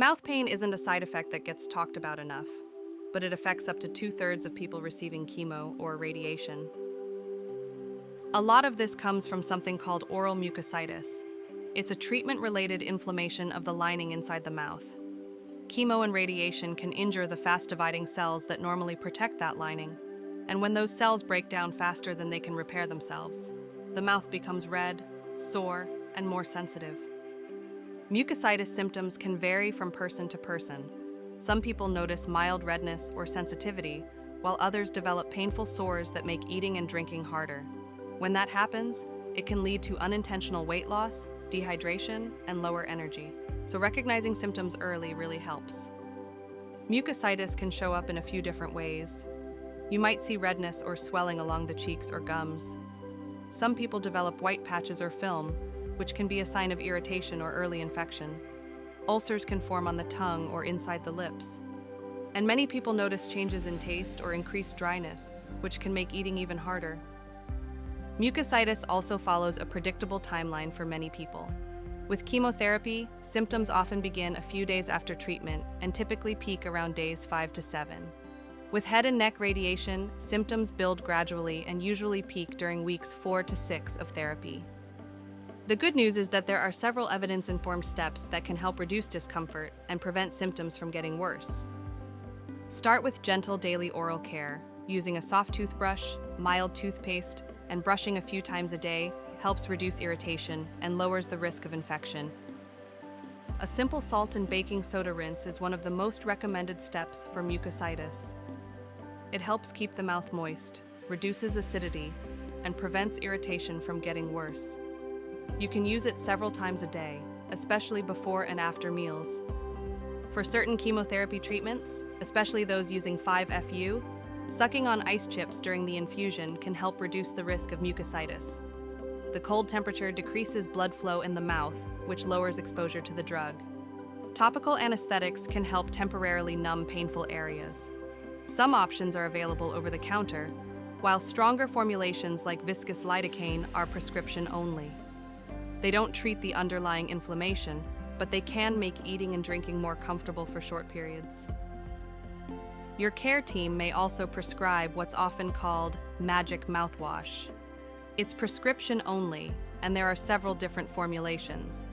Mouth pain isn't a side effect that gets talked about enough, but it affects up to 2/3 of people receiving chemo or radiation. A lot of this comes from something called oral mucositis. It's a treatment-related inflammation of the lining inside the mouth. Chemo and radiation can injure the fast-dividing cells that normally protect that lining, and when those cells break down faster than they can repair themselves, the mouth becomes red, sore, and more sensitive. Mucositis symptoms can vary from person to person. Some people notice mild redness or sensitivity, while others develop painful sores that make eating and drinking harder. When that happens, it can lead to unintentional weight loss, dehydration, and lower energy. So recognizing symptoms early really helps. Mucositis can show up in a few different ways. You might see redness or swelling along the cheeks or gums. Some people develop white patches or film, which can be a sign of irritation or early infection. Ulcers can form on the tongue or inside the lips. And many people notice changes in taste or increased dryness, which can make eating even harder. Mucositis also follows a predictable timeline for many people. With chemotherapy, symptoms often begin a few days after treatment and typically peak around days 5 to 7. With head and neck radiation, symptoms build gradually and usually peak during weeks 4 to 6 of therapy. The good news is that there are several evidence-informed steps that can help reduce discomfort and prevent symptoms from getting worse. Start with gentle daily oral care. Using a soft toothbrush, mild toothpaste, and brushing a few times a day helps reduce irritation and lowers the risk of infection. A simple salt and baking soda rinse is one of the most recommended steps for mucositis. It helps keep the mouth moist, reduces acidity, and prevents irritation from getting worse. You can use it several times a day, especially before and after meals. For certain chemotherapy treatments, especially those using 5-FU, sucking on ice chips during the infusion can help reduce the risk of mucositis. The cold temperature decreases blood flow in the mouth, which lowers exposure to the drug. Topical anesthetics can help temporarily numb painful areas. Some options are available over the counter, while stronger formulations like viscous lidocaine are prescription only. They don't treat the underlying inflammation, but they can make eating and drinking more comfortable for short periods. Your care team may also prescribe what's often called magic mouthwash. It's prescription only, and there are several different formulations.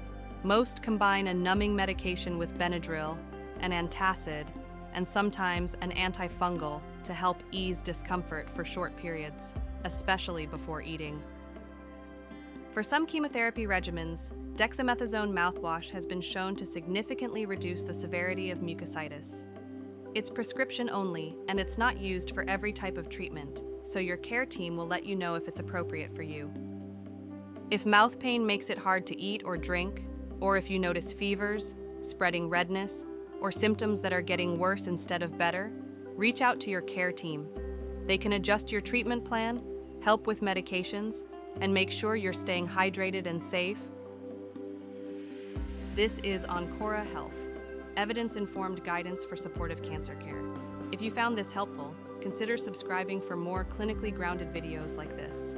Most combine a numbing medication with Benadryl, an antacid, and sometimes an antifungal to help ease discomfort for short periods, especially before eating. For some chemotherapy regimens, dexamethasone mouthwash has been shown to significantly reduce the severity of mucositis. It's prescription only, and it's not used for every type of treatment, so your care team will let you know if it's appropriate for you. If mouth pain makes it hard to eat or drink, or if you notice fevers, spreading redness, or symptoms that are getting worse instead of better, reach out to your care team. They can adjust your treatment plan, help with medications, and make sure you're staying hydrated and safe. This is Oncora Health, evidence-informed guidance for supportive cancer care. If you found this helpful, consider subscribing for more clinically grounded videos like this.